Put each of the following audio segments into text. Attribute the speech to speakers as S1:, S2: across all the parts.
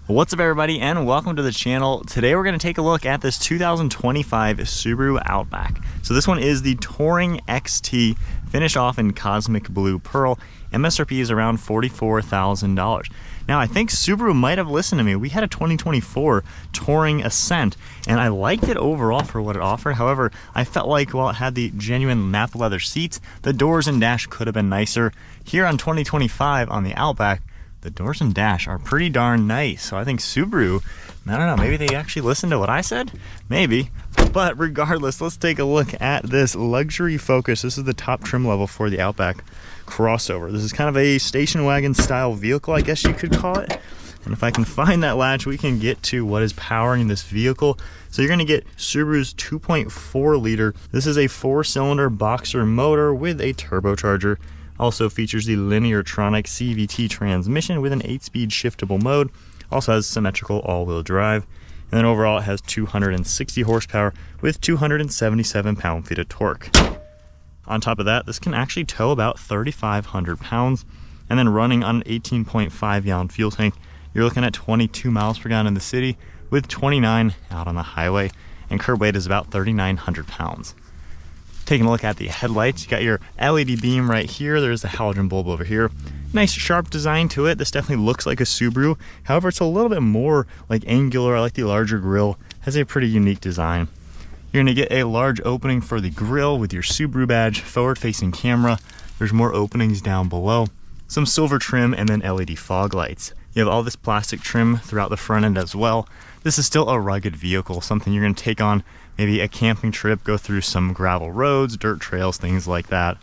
S1: What's up everybody and welcome to the channel. Today we're going to take a look at this 2025 Subaru Outback. So this one is the Touring XT, finished off in Cosmic Blue Pearl. MSRP is around $44,000. Now I think Subaru might have listened to me. We had a 2024 Touring Ascent and I liked it overall for what it offered. However, I felt like while it had the genuine napa leather seats, the doors and dash could have been nicer. Here on 2025 on the Outback, the doors and dash are pretty darn nice. So I think Subaru, I don't know, maybe they actually listened to what I said? Maybe. But regardless, let's take a look at this luxury Focus. This is the top trim level for the Outback crossover. This is kind of a station wagon style vehicle, I guess you could call it. And if I can find that latch, we can get to what is powering this vehicle. So you're gonna get Subaru's 2.4 liter. This is a 4-cylinder boxer motor with a turbocharger. Also features the Lineartronic CVT transmission with an 8-speed shiftable mode. Also has symmetrical all-wheel drive. And then overall it has 260 horsepower with 277 pound-feet of torque. On top of that, this can actually tow about 3,500 pounds. And then running on an 18.5 gallon fuel tank, you're looking at 22 miles per gallon in the city with 29 out on the highway. And curb weight is about 3,900 pounds. Taking a look at the headlights, you got your LED beam right here. There's the halogen bulb over here. Nice sharp design to it. This definitely looks like a Subaru. However, it's a little bit more like angular. I like the larger grille. Has a pretty unique design. You're gonna get a large opening for the grille with your Subaru badge, forward-facing camera. There's more openings down below. Some silver trim and then LED fog lights. You have all this plastic trim throughout the front end as well. This is still a rugged vehicle, something you're gonna take on maybe a camping trip, go through some gravel roads, dirt trails, things like that.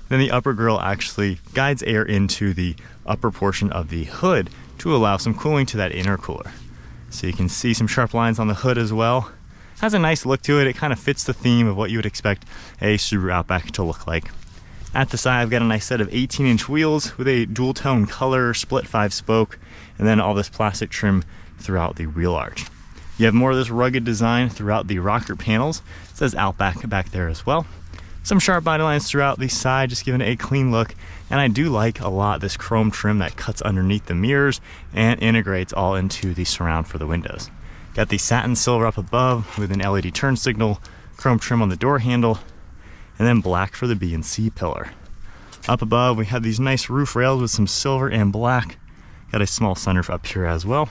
S1: Then the upper grille actually guides air into the upper portion of the hood to allow some cooling to that intercooler. So you can see some sharp lines on the hood as well. Has a nice look to it. It kind of fits the theme of what you would expect a Subaru Outback to look like. At the side, I've got a nice set of 18-inch wheels with a dual tone color, split 5-spoke, and then all this plastic trim throughout the wheel arch. You have more of this rugged design throughout the rocker panels. It says Outback back there as well. Some sharp body lines throughout the side, just giving it a clean look. And I do like a lot this chrome trim that cuts underneath the mirrors and integrates all into the surround for the windows. Got the satin silver up above with an LED turn signal, chrome trim on the door handle, and then black for the B and C pillar. Up above, we have these nice roof rails with some silver and black. Got a small sunroof up here as well.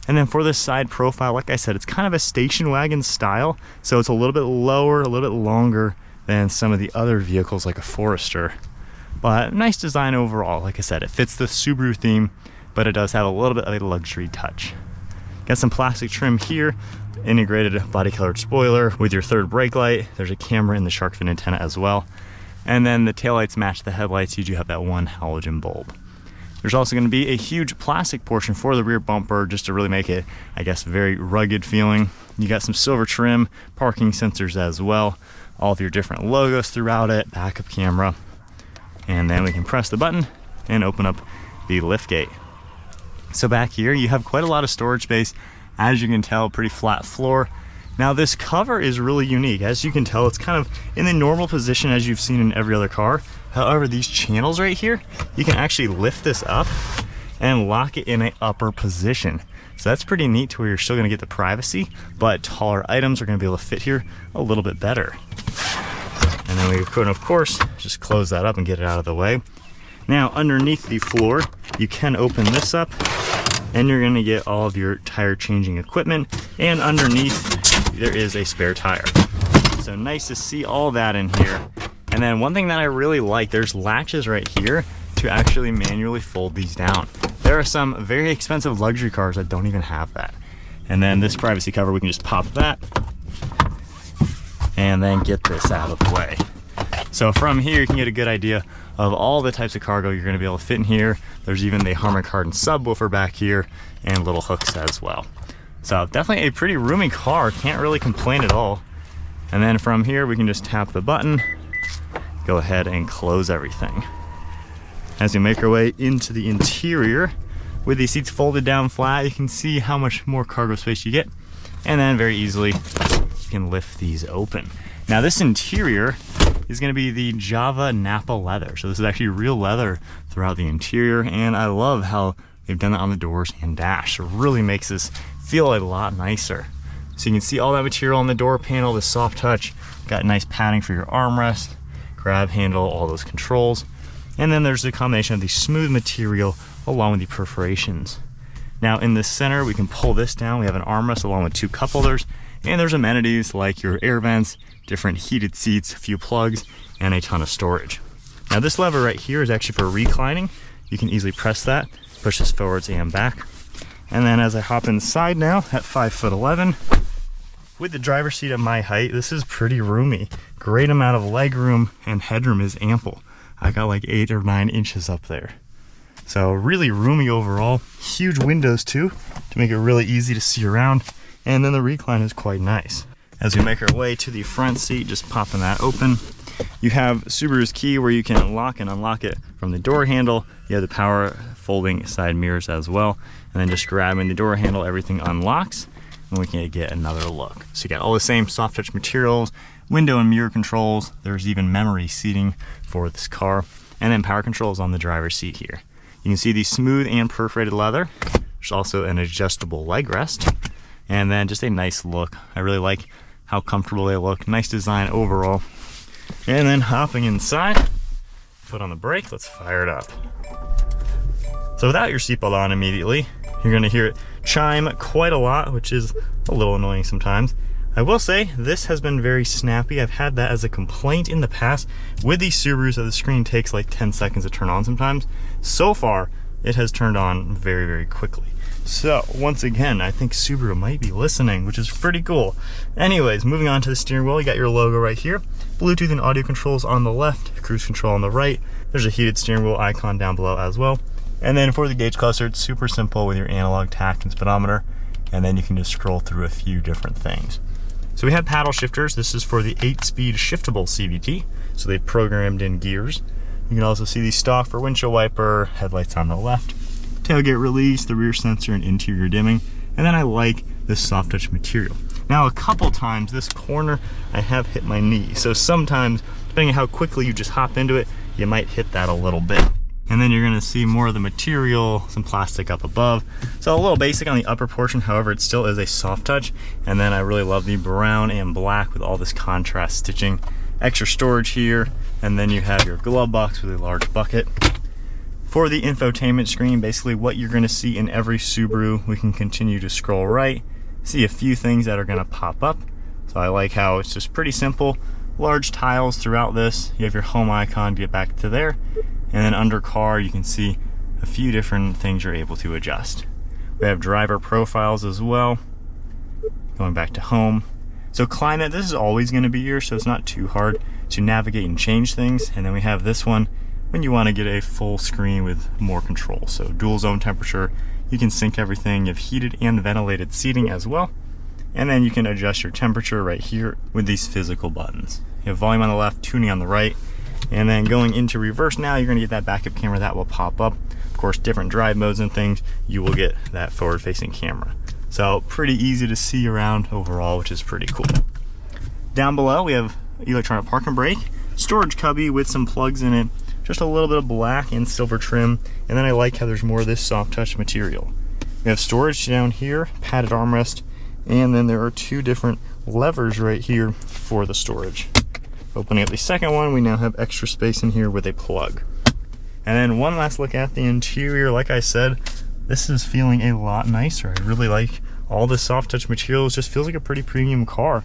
S1: And then for this side profile, like I said, it's kind of a station wagon style. So it's a little bit lower, a little bit longer than some of the other vehicles like a Forester. But nice design overall. Like I said, it fits the Subaru theme, but it does have a little bit of a luxury touch. Got some plastic trim here, integrated body colored spoiler with your third brake light. There's a camera in the shark fin antenna as well. And then the taillights match the headlights. You do have that one halogen bulb. There's also going to be a huge plastic portion for the rear bumper just to really make it, I guess, very rugged feeling. You got some silver trim, parking sensors as well, all of your different logos throughout it, backup camera, and then we can press the button and open up the lift gate. So back here you have quite a lot of storage space. As you can tell, pretty flat floor. Now this cover is really unique. As you can tell, it's kind of in the normal position as you've seen in every other car. However, these channels right here, you can actually lift this up and lock it in an upper position. So that's pretty neat to where you're still gonna get the privacy, but taller items are gonna be able to fit here a little bit better. And then we could, of course, just close that up and get it out of the way. Now, underneath the floor, you can open this up and you're gonna get all of your tire changing equipment. And underneath, there is a spare tire. So nice to see all that in here. And then one thing that I really like, there's latches right here to actually manually fold these down. There are some very expensive luxury cars that don't even have that. And then this privacy cover, we can just pop that and then get this out of the way. So from here, you can get a good idea of all the types of cargo you're gonna be able to fit in here. There's even the Harman Kardon subwoofer back here and little hooks as well. So definitely a pretty roomy car, can't really complain at all. And then from here, we can just tap the button, go ahead and close everything. As you make your way into the interior, with these seats folded down flat, you can see how much more cargo space you get. And then very easily, you can lift these open. Now this interior is gonna be the Java Napa leather. So this is actually real leather throughout the interior, and I love how They've done that on the doors and dash. It really makes this feel a lot nicer. So you can see all that material on the door panel, the soft touch, got nice padding for your armrest, grab handle, all those controls. And then there's the combination of the smooth material along with the perforations. Now in the center, we can pull this down. We have an armrest along with 2 cup holders, and there's amenities like your air vents, different heated seats, a few plugs, and a ton of storage. Now this lever right here is actually for reclining. You can easily press that, push this forwards and back. And then as I hop inside now at 5'11", with the driver's seat at my height, this is pretty roomy. Great amount of leg room, and headroom is ample. I got like 8 or 9 inches up there. So really roomy overall. Huge windows too, to make it really easy to see around. And then the recline is quite nice. As we make our way to the front seat, just popping that open, you have Subaru's key where you can lock and unlock it from the door handle. You have the power folding side mirrors as well. And then just grabbing the door handle, everything unlocks, and we can get another look. So you got all the same soft touch materials, window and mirror controls. There's even memory seating for this car, and then power controls on the driver's seat here. You can see the smooth and perforated leather. There's also an adjustable leg rest, and then just a nice look. I really like how comfortable they look. Nice design overall. And then hopping inside, foot on the brake, let's fire it up. So without your seatbelt on immediately, you're gonna hear it chime quite a lot, which is a little annoying sometimes. I will say this has been very snappy. I've had that as a complaint in the past with these Subarus that the screen takes like 10 seconds to turn on sometimes. So far, it has turned on very, very quickly. So once again, I think Subaru might be listening, which is pretty cool. Anyways, moving on to the steering wheel, you got your logo right here. Bluetooth and audio controls on the left, cruise control on the right. There's a heated steering wheel icon down below as well. And then for the gauge cluster, it's super simple with your analog tach and speedometer. And then you can just scroll through a few different things. So we have paddle shifters. This is for the 8-speed shiftable CVT. So they've programmed in gears. You can also see the stock for windshield wiper, headlights on the left, tailgate release, the rear sensor, and interior dimming. And then I like this soft touch material. Now a couple times this corner, I have hit my knee. So sometimes, depending on how quickly you just hop into it, you might hit that a little bit. And then you're gonna see more of the material, some plastic up above. So a little basic on the upper portion, however, it still is a soft touch. And then I really love the brown and black with all this contrast stitching. Extra storage here, and then you have your glove box with a large bucket. For the infotainment screen, basically what you're gonna see in every Subaru, we can continue to scroll right, see a few things that are gonna pop up. So I like how it's just pretty simple. Large tiles throughout this. You have your home icon to get back to there. And then under car, you can see a few different things you're able to adjust. We have driver profiles as well. Going back to home. So climate, this is always gonna be here, so it's not too hard to navigate and change things. And then we have this one when you wanna get a full screen with more control. So dual zone temperature, you can sync everything. You have heated and ventilated seating as well. And then you can adjust your temperature right here with these physical buttons. You have volume on the left, tuning on the right. And then going into reverse now, you're gonna get that backup camera that will pop up. Of course, different drive modes and things, you will get that forward-facing camera. So pretty easy to see around overall, which is pretty cool. Down below, we have electronic park and brake, storage cubby with some plugs in it, just a little bit of black and silver trim. And then I like how there's more of this soft touch material. We have storage down here, padded armrest, and then there are 2 different levers right here for the storage. Opening up the second one, we now have extra space in here with a plug. And then one last look at the interior. Like I said, this is feeling a lot nicer. I really like all the soft touch materials. Just feels like a pretty premium car.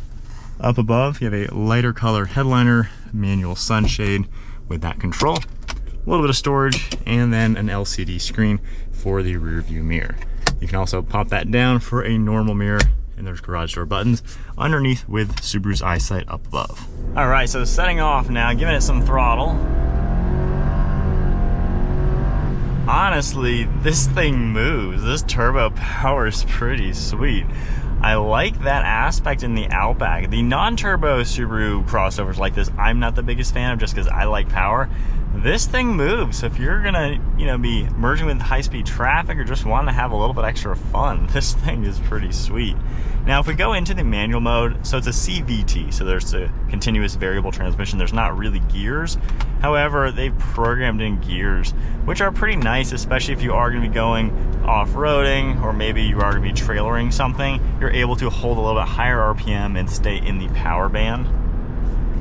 S1: Up above, you have a lighter color headliner, manual sunshade with that control, a little bit of storage, and then an LCD screen for the rear view mirror. You can also pop that down for a normal mirror, and there's garage door buttons underneath with Subaru's eyesight up above. All right, so setting off now, giving it some throttle. Honestly, this thing moves. This turbo power is pretty sweet. I like that aspect in the Outback. The non-turbo Subaru crossovers like this, I'm not the biggest fan of just because I like power. This thing moves. So if you're gonna, be merging with high-speed traffic or just want to have a little bit extra fun, this thing is pretty sweet. Now, if we go into the manual mode, so it's a CVT, so there's a continuous variable transmission. There's not really gears. However, they've programmed in gears, which are pretty nice, especially if you are gonna be going off-roading, or maybe you are going to be trailering something, you're able to hold a little bit higher RPM and stay in the power band.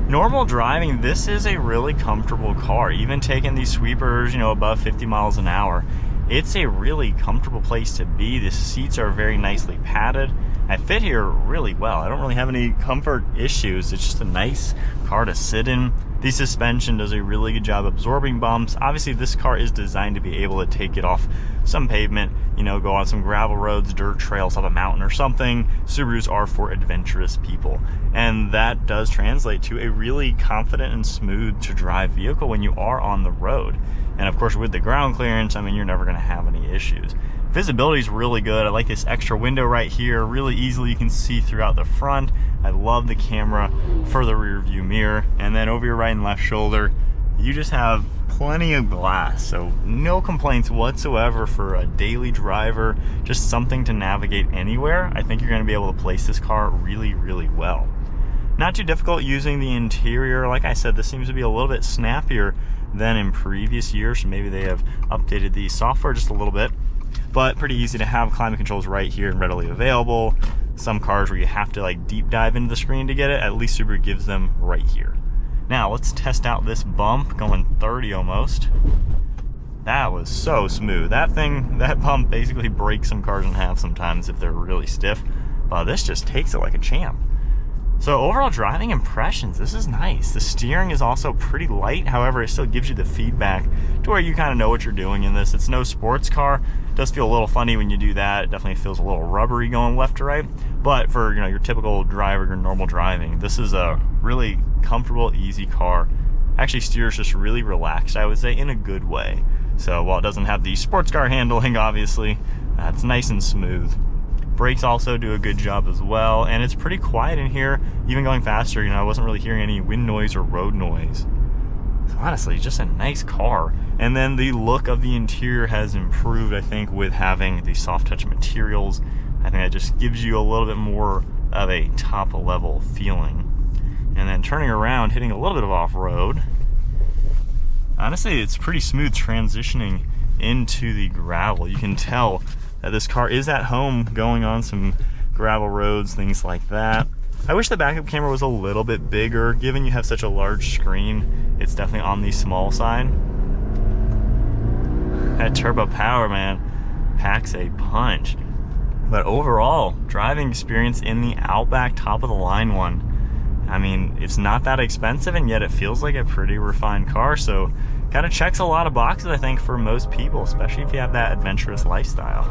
S1: Normal driving, this is a really comfortable car. Even taking these sweepers, you know, above 50 miles an hour, it's a really comfortable place to be. The seats are very nicely padded. I fit here really well. I don't really have any comfort issues. It's just a nice car to sit in. The suspension does a really good job absorbing bumps. Obviously, this car is designed to be able to take it off some pavement, you know, go on some gravel roads, dirt trails, up a mountain or something. Subarus are for adventurous people. And that does translate to a really confident and smooth to drive vehicle when you are on the road. And of course, with the ground clearance, I mean, you're never gonna have any issues. Visibility is really good. I like this extra window right here. Really easily you can see throughout the front. I love the camera for the rear view mirror. And then over your right and left shoulder, you just have plenty of glass. So no complaints whatsoever for a daily driver, just something to navigate anywhere. I think you're gonna be able to place this car really, really well. Not too difficult using the interior. Like I said, this seems to be a little bit snappier than in previous years. So maybe they have updated the software just a little bit. But pretty easy to have. Climate controls right here and readily available. Some cars where you have to like deep dive into the screen to get it, at least Subaru gives them right here. Now let's test out this bump, going 30 almost. That was so smooth. That bump basically breaks some cars in half sometimes if they're really stiff. But this just takes it like a champ. So overall driving impressions, this is nice. The steering is also pretty light, however, it still gives you the feedback to where you kind of know what you're doing in this. It's no sports car. It does feel a little funny when you do that. It definitely feels a little rubbery going left to right. But for, you know, your typical driver, your normal driving, this is a really comfortable, easy car. Actually steers just really relaxed, I would say, in a good way. So while it doesn't have the sports car handling, obviously, it's nice and smooth. Brakes also do a good job as well, and it's pretty quiet in here. Even going faster, you know, I wasn't really hearing any wind noise or road noise. So honestly, just a nice car. And then the look of the interior has improved, I think, with having the soft touch materials. I think that just gives you a little bit more of a top level feeling. And then turning around, hitting a little bit of off-road. Honestly, it's pretty smooth transitioning into the gravel. You can tell that this car is at home going on some gravel roads, things like that. I wish the backup camera was a little bit bigger. Given you have such a large screen, it's definitely on the small side. That turbo power, man, packs a punch. But overall, driving experience in the Outback, top of the line one. I mean, it's not that expensive, and yet it feels like a pretty refined car. So kind of checks a lot of boxes, I think, for most people, especially if you have that adventurous lifestyle.